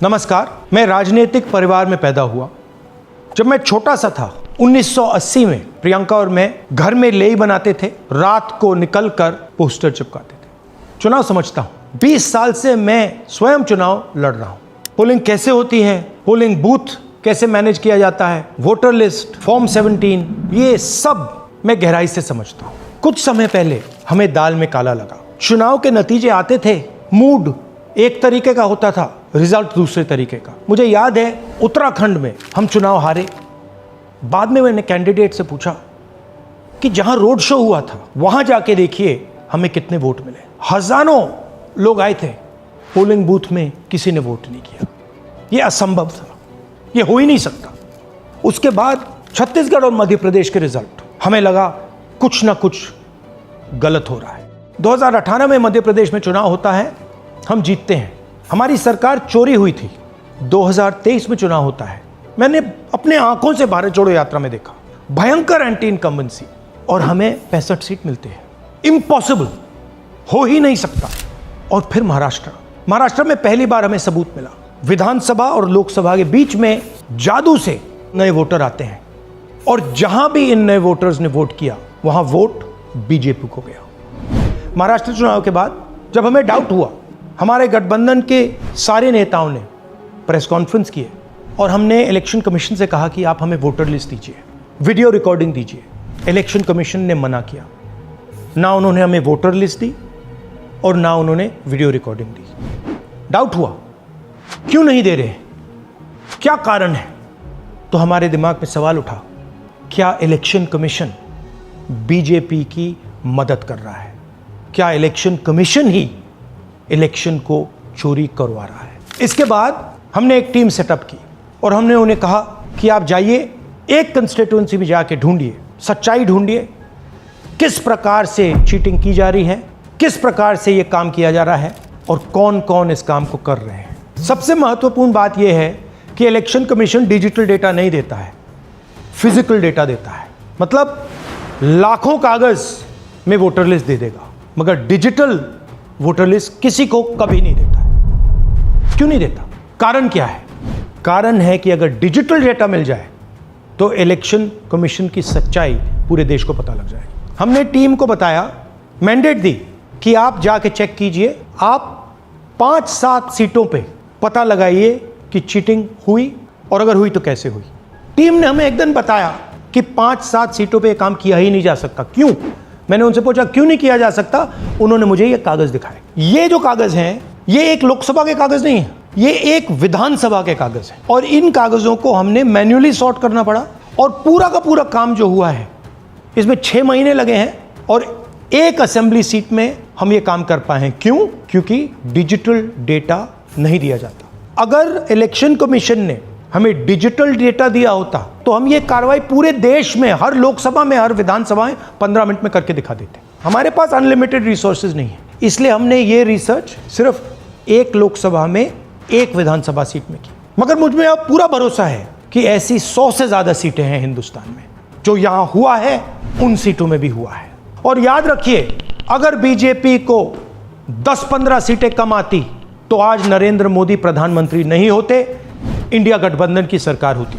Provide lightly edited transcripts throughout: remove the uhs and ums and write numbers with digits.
नमस्कार, मैं राजनीतिक परिवार में पैदा हुआ। जब मैं छोटा सा था 1980 में प्रियंका और मैं घर में लेई बनाते थे, रात को निकलकर पोस्टर चिपकाते थे। चुनाव समझता हूं, 20 साल से मैं स्वयं चुनाव लड़ रहा हूं। पोलिंग कैसे होती है, पोलिंग बूथ कैसे मैनेज किया जाता है, वोटर लिस्ट, फॉर्म 17, ये सब मैं गहराई से समझता हूं। कुछ समय पहले हमें दाल में काला लगा। चुनाव के नतीजे आते थे, मूड एक तरीके का होता था, रिजल्ट दूसरे तरीके का। मुझे याद है उत्तराखंड में हम चुनाव हारे। बाद में मैंने कैंडिडेट से पूछा कि जहां रोड शो हुआ था वहां जाके देखिए हमें कितने वोट मिले। हजारों लोग आए थे, पोलिंग बूथ में किसी ने वोट नहीं किया। यह असंभव था, यह हो ही नहीं सकता। उसके बाद छत्तीसगढ़ और मध्य प्रदेश के रिजल्ट, हमें लगा कुछ ना कुछ गलत हो रहा है। 2018 में मध्य प्रदेश में चुनाव होता है, हम जीतते हैं। हमारी सरकार चोरी हुई थी। 2023 में चुनाव होता है, मैंने अपने आंखों से भारत जोड़ो यात्रा में देखा, भयंकर एंटी इनकम्बेंसी, और हमें 65 सीट मिलते हैं। इम्पॉसिबल, हो ही नहीं सकता। और फिर महाराष्ट्र में पहली बार हमें सबूत मिला। विधानसभा और लोकसभा के बीच में जादू से नए वोटर आते हैं, और जहां भी इन नए वोटर्स ने वोट किया वहां वोट बीजेपी को गया। महाराष्ट्र चुनाव के बाद जब हमें डाउट हुआ, हमारे गठबंधन के सारे नेताओं ने प्रेस कॉन्फ्रेंस किए और हमने इलेक्शन कमीशन से कहा कि आप हमें वोटर लिस्ट दीजिए, वीडियो रिकॉर्डिंग दीजिए। इलेक्शन कमीशन ने मना किया। ना उन्होंने हमें वोटर लिस्ट दी और ना उन्होंने वीडियो रिकॉर्डिंग दी। डाउट हुआ, क्यों नहीं दे रहे, क्या कारण है? तो हमारे दिमाग में सवाल उठा, क्या इलेक्शन कमीशन बीजेपी की मदद कर रहा है? क्या इलेक्शन कमीशन ही इलेक्शन को चोरी करवा रहा है? इसके बाद हमने एक टीम सेटअप की और हमने उन्हें कहा कि आप जाइए, एक कंस्टिट्यूएंसी में जाके ढूंढिए, सच्चाई ढूंढिए, किस प्रकार से चीटिंग की जा रही है, किस प्रकार से ये काम किया जा रहा है और कौन कौन इस काम को कर रहे हैं। सबसे महत्वपूर्ण बात यह है कि इलेक्शन कमीशन डिजिटल डेटा नहीं देता है, फिजिकल डेटा देता है। मतलब लाखों कागज में वोटर लिस्ट दे देगा, मगर डिजिटल वोटर लिस्ट किसी को कभी नहीं देता है। क्यों नहीं देता? कारण क्या है? कारण है कि अगर डिजिटल डेटा मिल जाए तो इलेक्शन कमीशन की सच्चाई पूरे देश को पता लग जाएगी। हमने टीम को बताया, मैंडेट दी कि आप जाके चेक कीजिए, आप 5-7 सीटों पे पता लगाइए कि चीटिंग हुई, और अगर हुई तो कैसे हुई। टीम ने हमें एक दिन बताया कि 5-7 सीटों पे काम किया ही नहीं जा सकता। क्यों? मैंने उनसे पूछा क्यों नहीं किया जा सकता। उन्होंने मुझे ये कागज दिखाए। ये जो कागज हैं, ये एक लोकसभा के कागज नहीं है, ये एक विधानसभा के कागज हैं, और इन कागजों को हमने मैन्युअली सॉर्ट करना पड़ा। और पूरा का पूरा काम जो हुआ है, इसमें 6 महीने लगे हैं, और एक असेंबली सीट में हम ये काम कर पाए हैं। क्यों? क्योंकि डिजिटल डेटा नहीं दिया जाता। अगर इलेक्शन कमीशन ने हमें डिजिटल डेटा दिया होता तो हम ये कार्रवाई पूरे देश में, हर लोकसभा में, हर विधानसभा में 15 मिनट में करके दिखा देते। हमारे पास अनलिमिटेड रिसोर्सेज नहीं है, इसलिए हमने ये रिसर्च सिर्फ एक लोकसभा में, एक विधानसभा सीट में की। मगर मुझ में अब पूरा भरोसा है कि ऐसी 100 से ज्यादा सीटें हैं हिंदुस्तान में। जो यहां हुआ है उन सीटों में भी हुआ है। और याद रखिए, अगर बीजेपी को 10-15 सीटें कम आती तो आज नरेंद्र मोदी प्रधानमंत्री नहीं होते, इंडिया गठबंधन की सरकार होती।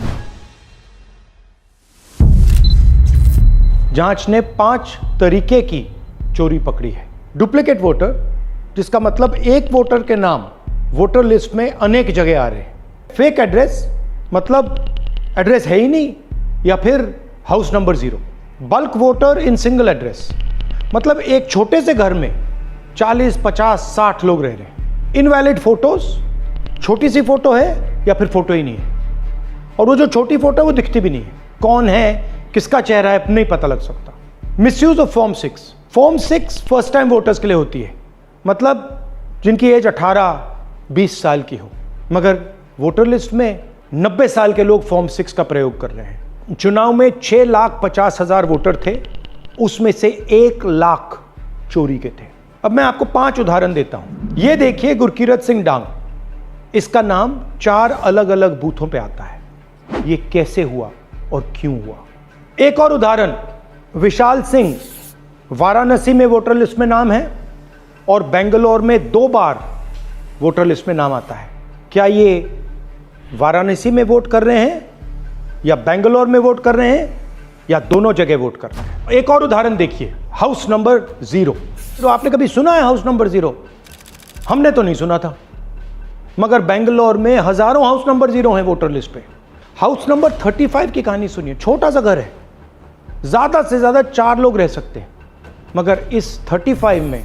जांच ने 5 तरीके की चोरी पकड़ी है। डुप्लीकेट वोटर, जिसका मतलब एक वोटर के नाम वोटर लिस्ट में अनेक जगह आ रहे हैं। फेक एड्रेस, मतलब एड्रेस है ही नहीं या फिर house number 0। Bulk voter in single address, मतलब एक छोटे से घर में 40, 50, 60 लोग रह रहे हैं। इनवैलिड फोटोज, छोटी सी फोटो है या फिर फोटो ही नहीं है, और वो जो छोटी फोटो है वो दिखती भी नहीं है। कौन है, किसका चेहरा है, नहीं पता लग सकता। Misuse of form 6। Form 6 first time voters के लिए होती है, मतलब जिनकी एज 18-20 साल की हो, मगर वोटर लिस्ट में 90 साल के लोग फॉर्म 6 का प्रयोग कर रहे हैं। चुनाव में 6,50,000 वोटर थे, उसमें से 1 लाख चोरी के थे। अब मैं आपको 5 उदाहरण देता हूं। ये देखिए, गुरकीरत सिंह डांग, इसका नाम 4 अलग अलग बूथों पे आता है। ये कैसे हुआ और क्यों हुआ? एक और उदाहरण, विशाल सिंह, वाराणसी में वोटर लिस्ट में नाम है और बेंगलोर में 2 बार वोटर लिस्ट में नाम आता है। क्या ये वाराणसी में वोट कर रहे हैं या बेंगलोर में वोट कर रहे हैं या दोनों जगह वोट कर रहे हैं? एक और उदाहरण देखिए, हाउस नंबर 0। तो आपने कभी सुना है हाउस नंबर 0? हमने तो नहीं सुना था, मगर बेंगलोर में हजारों हाउस नंबर 0 हैं वोटर लिस्ट पे। हाउस नंबर 35 की कहानी सुनिए। छोटा सा घर है, ज्यादा से ज्यादा 4 लोग रह सकते हैं, मगर इस 35 में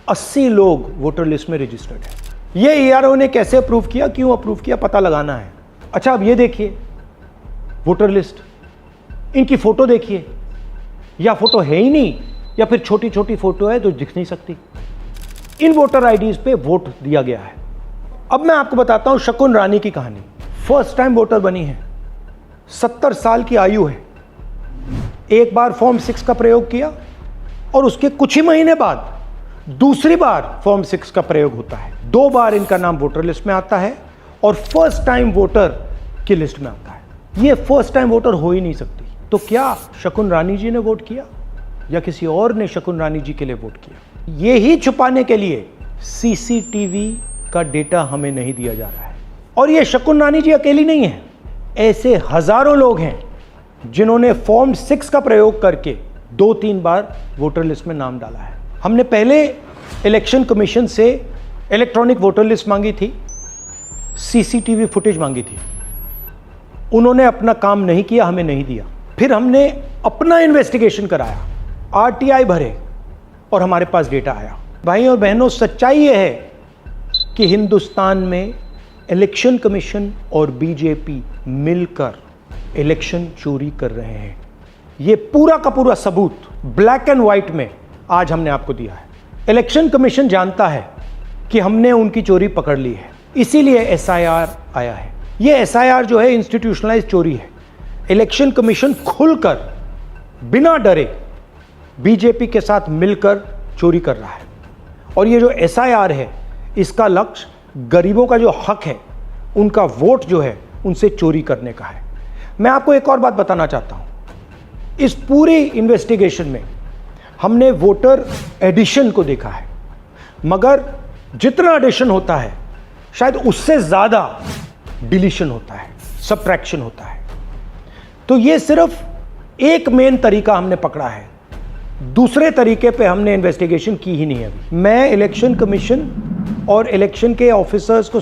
80 लोग वोटर लिस्ट में रजिस्टर्ड है। ये ERO ने कैसे अप्रूव किया, क्यों अप्रूव किया, पता लगाना है। अच्छा, अब ये देखिए वोटर लिस्ट, इनकी फोटो देखिए, या फोटो है ही नहीं या फिर छोटी छोटी फोटो है जो दिख नहीं सकती। इन वोटर आईडीज पे वोट दिया गया है। अब मैं आपको बताता हूं शकुन रानी की कहानी। फर्स्ट टाइम वोटर बनी है, 70 साल की आयु है। एक बार फॉर्म 6 का प्रयोग किया और उसके कुछ ही महीने बाद दूसरी बार फॉर्म 6 का प्रयोग होता है। 2 बार इनका नाम वोटर लिस्ट में आता है और फर्स्ट टाइम वोटर की लिस्ट में आता है। ये फर्स्ट टाइम वोटर हो ही नहीं सकती। तो क्या शकुन रानी जी ने वोट किया या किसी और ने शकुन रानी जी के लिए वोट किया? ये ही छुपाने के लिए CCTV का डेटा हमें नहीं दिया जा रहा है। और ये शकुन रानी जी अकेली नहीं है, ऐसे हजारों लोग हैं जिन्होंने फॉर्म 6 का प्रयोग करके 2-3 बार वोटर लिस्ट में नाम डाला है। हमने पहले इलेक्शन कमीशन से इलेक्ट्रॉनिक वोटर लिस्ट मांगी थी, CCTV फुटेज मांगी थी। उन्होंने अपना काम नहीं किया, हमें नहीं दिया। फिर हमने अपना इन्वेस्टिगेशन कराया, RTI भरे और हमारे पास डेटा आया। भाई और बहनों, सच्चाई यह है कि हिंदुस्तान में इलेक्शन कमीशन और BJP मिलकर इलेक्शन चोरी कर रहे हैं। ये पूरा का पूरा सबूत ब्लैक एंड व्हाइट में आज हमने आपको दिया है। इलेक्शन कमीशन जानता है कि हमने उनकी चोरी पकड़ ली है, इसीलिए SIR आया है। ये SIR जो है इंस्टीट्यूशनलाइज चोरी है। इलेक्शन कमीशन खुलकर बिना डरे BJP के साथ मिलकर चोरी कर रहा है। और ये जो SIR है, इसका लक्ष्य गरीबों का जो हक है, उनका वोट जो है, उनसे चोरी करने का है। मैं आपको एक और बात बताना चाहता हूं। इस पूरी इन्वेस्टिगेशन में हमने वोटर एडिशन को देखा है, मगर जितना एडिशन होता है शायद उससे ज़्यादा डिलीशन होता है, सब्ट्रैक्शन होता है। तो ये सिर्फ एक मेन तरीका हमने पकड़ा है, दूसरे तरीके पे हमने इन्वेस्टिगेशन की ही नहीं है अभी। मैं इलेक्शन कमीशन और इलेक्शन के ऑफिसर्स को